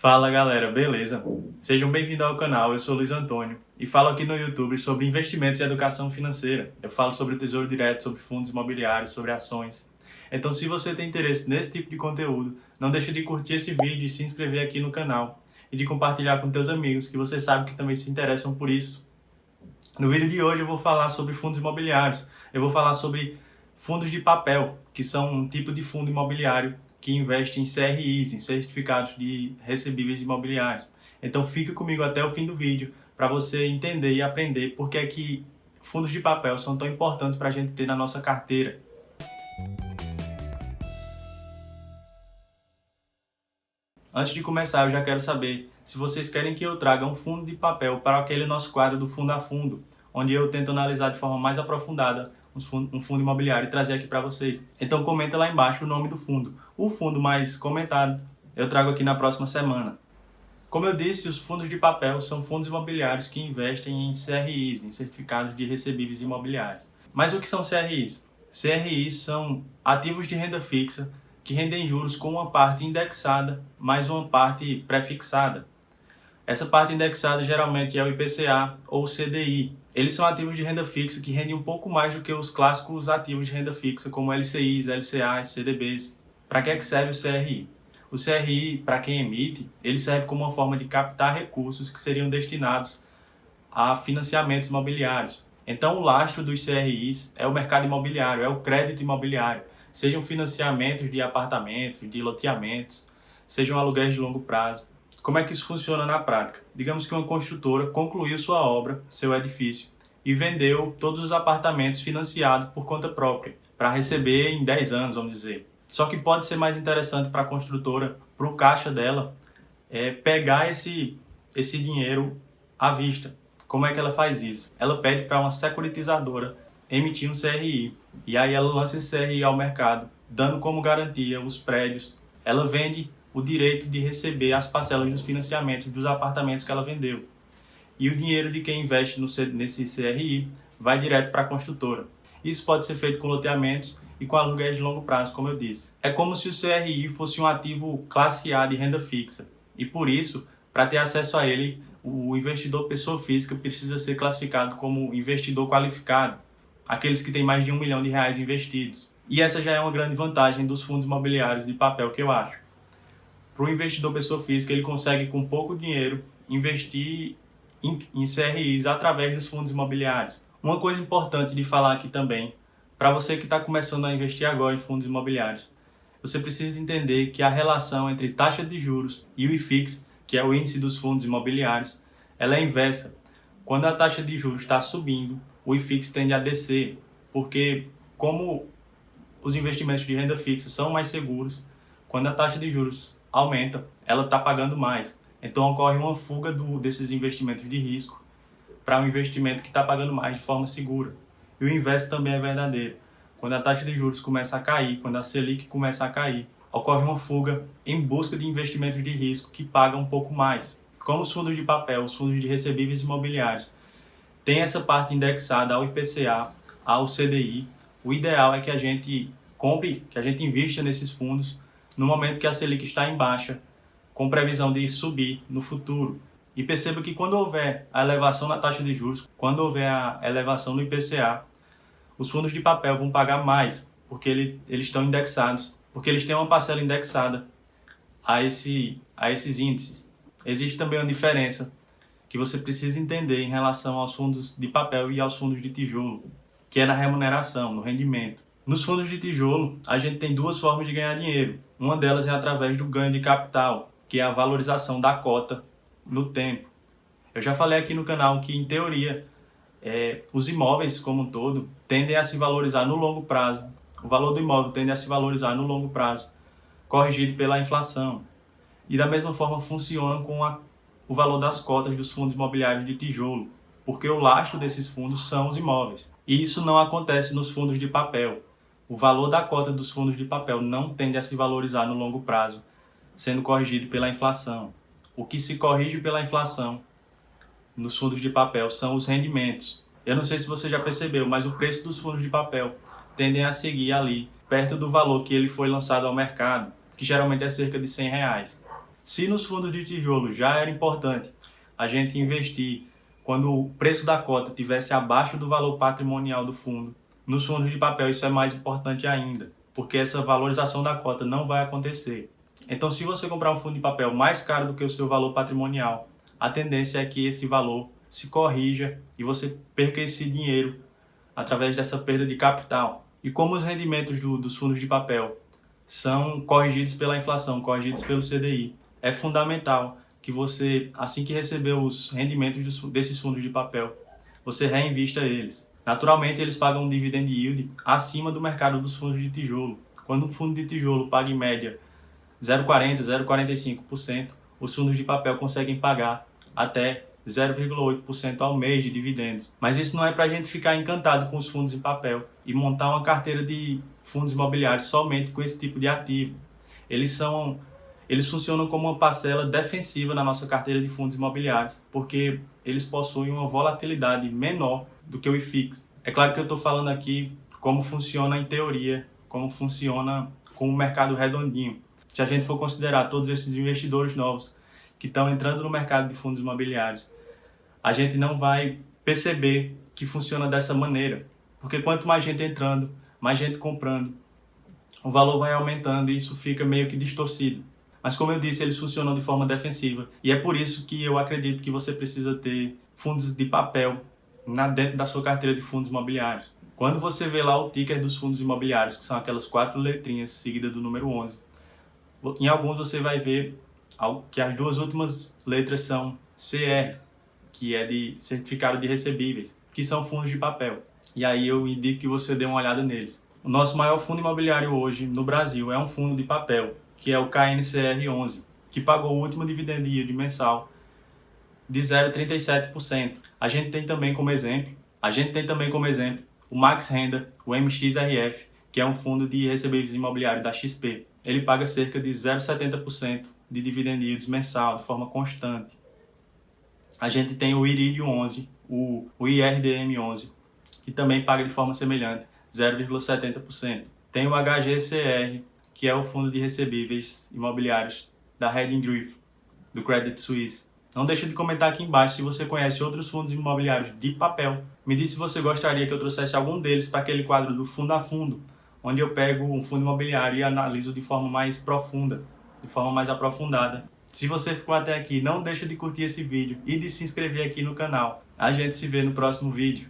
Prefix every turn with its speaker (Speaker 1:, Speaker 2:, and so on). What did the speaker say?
Speaker 1: Fala galera, beleza? Sejam bem-vindos ao canal, eu sou Luiz Antônio e falo aqui no YouTube sobre investimentos e educação financeira. Eu falo sobre o Tesouro Direto, sobre fundos imobiliários, sobre ações. Então se você tem interesse nesse tipo de conteúdo, não deixe de curtir esse vídeo e se inscrever aqui no canal e de compartilhar com teus amigos que você sabe que também se interessam por isso. No vídeo de hoje eu vou falar sobre fundos imobiliários, eu vou falar sobre fundos de papel, que são um tipo de fundo imobiliário que investe em CRIs, em certificados de recebíveis imobiliários. Então fica comigo até o fim do vídeo para você entender e aprender por que é que fundos de papel são tão importantes para a gente ter na nossa carteira. Antes de começar, eu já quero saber se vocês querem que eu traga um fundo de papel para aquele nosso quadro do Fundo a Fundo, onde eu tento analisar de forma mais aprofundada um fundo imobiliário e trazer aqui para vocês. Então comenta lá embaixo o nome do fundo. O fundo mais comentado eu trago aqui na próxima semana. Como eu disse, os fundos de papel são fundos imobiliários que investem em CRIs, em certificados de recebíveis imobiliários. Mas o que são CRIs? CRIs são ativos de renda fixa que rendem juros com uma parte indexada mais uma parte pré-fixada. Essa parte indexada geralmente é o IPCA ou o CDI. Eles são ativos de renda fixa que rendem um pouco mais do que os clássicos ativos de renda fixa, como LCIs, LCAs, CDBs. Para que é que serve o CRI? O CRI, para quem emite, ele serve como uma forma de captar recursos que seriam destinados a financiamentos imobiliários. Então, o lastro dos CRIs é o mercado imobiliário, é o crédito imobiliário. Sejam financiamentos de apartamentos, de loteamentos, sejam aluguéis de longo prazo. Como é que isso funciona na prática? Digamos que uma construtora concluiu sua obra, seu edifício, e vendeu todos os apartamentos financiados por conta própria, para receber em 10 anos, vamos dizer. Só que pode ser mais interessante para a construtora, para o caixa dela, pegar esse dinheiro à vista. Como é que ela faz isso? Ela pede para uma securitizadora emitir um CRI, e aí ela lança esse CRI ao mercado, dando como garantia os prédios. Ela vende o direito de receber as parcelas dos financiamentos dos apartamentos que ela vendeu. E o dinheiro de quem investe nesse CRI vai direto para a construtora. Isso pode ser feito com loteamentos e com aluguéis de longo prazo, como eu disse. É como se o CRI fosse um ativo classe A de renda fixa. E por isso, para ter acesso a ele, o investidor pessoa física precisa ser classificado como investidor qualificado, aqueles que têm mais de R$1 milhão investidos. E essa já é uma grande vantagem dos fundos imobiliários de papel que eu acho. Para o investidor pessoa física, ele consegue com pouco dinheiro investir em CRIs através dos fundos imobiliários. Uma coisa importante de falar aqui também, para você que está começando a investir agora em fundos imobiliários, você precisa entender que a relação entre taxa de juros e o IFIX, que é o índice dos fundos imobiliários, ela é inversa. Quando a taxa de juros está subindo, o IFIX tende a descer, porque como os investimentos de renda fixa são mais seguros, quando a taxa de juros aumenta, ela está pagando mais. Então ocorre uma fuga desses investimentos de risco para um investimento que está pagando mais de forma segura. E o inverso também é verdadeiro. Quando a taxa de juros começa a cair, quando a Selic começa a cair, ocorre uma fuga em busca de investimentos de risco que pagam um pouco mais. Como os fundos de papel, os fundos de recebíveis imobiliários, tem essa parte indexada ao IPCA, ao CDI, o ideal é que a gente compre, que a gente invista nesses fundos no momento que a Selic está em baixa, com previsão de subir no futuro. E perceba que quando houver a elevação na taxa de juros, quando houver a elevação no IPCA, os fundos de papel vão pagar mais, porque eles estão indexados, porque eles têm uma parcela indexada a esses índices. Existe também uma diferença que você precisa entender em relação aos fundos de papel e aos fundos de tijolo, que é na remuneração, no rendimento. Nos fundos de tijolo, a gente tem duas formas de ganhar dinheiro. Uma delas é através do ganho de capital, que é a valorização da cota no tempo. Eu já falei aqui no canal que, em teoria, os imóveis como um todo tendem a se valorizar no longo prazo. O valor do imóvel tende a se valorizar no longo prazo, corrigido pela inflação. E da mesma forma funciona com o valor das cotas dos fundos imobiliários de tijolo, porque o lastro desses fundos são os imóveis. E isso não acontece nos fundos de papel. O valor da cota dos fundos de papel não tende a se valorizar no longo prazo, sendo corrigido pela inflação. O que se corrige pela inflação nos fundos de papel são os rendimentos. Eu não sei se você já percebeu, mas o preço dos fundos de papel tendem a seguir ali, perto do valor que ele foi lançado ao mercado, que geralmente é cerca de R$100. Se nos fundos de tijolo já era importante a gente investir quando o preço da cota estivesse abaixo do valor patrimonial do fundo, nos fundos de papel isso é mais importante ainda, porque essa valorização da cota não vai acontecer. Então, se você comprar um fundo de papel mais caro do que o seu valor patrimonial, a tendência é que esse valor se corrija e você perca esse dinheiro através dessa perda de capital. E como os rendimentos dos fundos de papel são corrigidos pela inflação, corrigidos pelo CDI, é fundamental que você, assim que receber os rendimentos desses fundos de papel, você reinvista eles. Naturalmente, eles pagam um dividend yield acima do mercado dos fundos de tijolo. Quando um fundo de tijolo paga em média 0,40%, 0,45%, os fundos de papel conseguem pagar até 0,8% ao mês de dividendos. Mas isso não é para a gente ficar encantado com os fundos em papel e montar uma carteira de fundos imobiliários somente com esse tipo de ativo. Eles funcionam como uma parcela defensiva na nossa carteira de fundos imobiliários, porque eles possuem uma volatilidade menor do que o IFIX. É claro que eu estou falando aqui como funciona em teoria, como funciona com o mercado redondinho. Se a gente for considerar todos esses investidores novos que estão entrando no mercado de fundos imobiliários, a gente não vai perceber que funciona dessa maneira. Porque quanto mais gente entrando, mais gente comprando, o valor vai aumentando e isso fica meio que distorcido. Mas como eu disse, eles funcionam de forma defensiva. E é por isso que eu acredito que você precisa ter fundos de papel dentro da sua carteira de fundos imobiliários. Quando você vê lá o ticker dos fundos imobiliários, que são aquelas 4 letrinhas seguidas do número 11, em alguns você vai ver que as 2 últimas letras são CR, que é de certificado de recebíveis, que são fundos de papel. E aí eu indico que você dê uma olhada neles. O nosso maior fundo imobiliário hoje no Brasil é um fundo de papel, que é o KNCR11, que pagou o último dividend yield mensal de 0,37%. A gente tem também como exemplo o Max Renda, o MXRF, que é um fundo de recebíveis imobiliários da XP. Ele paga cerca de 0,70% de dividend yields mensal, de forma constante. A gente tem o Iridium 11, o IRDM 11, que também paga de forma semelhante, 0,70%. Tem o HGCR, que é o fundo de recebíveis imobiliários da Heading Griff, do Credit Suisse. Não deixe de comentar aqui embaixo se você conhece outros fundos imobiliários de papel. Me diz se você gostaria que eu trouxesse algum deles para aquele quadro do Fundo a Fundo, onde eu pego um fundo imobiliário e analiso de forma mais profunda, de forma mais aprofundada. Se você ficou até aqui, não deixe de curtir esse vídeo e de se inscrever aqui no canal. A gente se vê no próximo vídeo.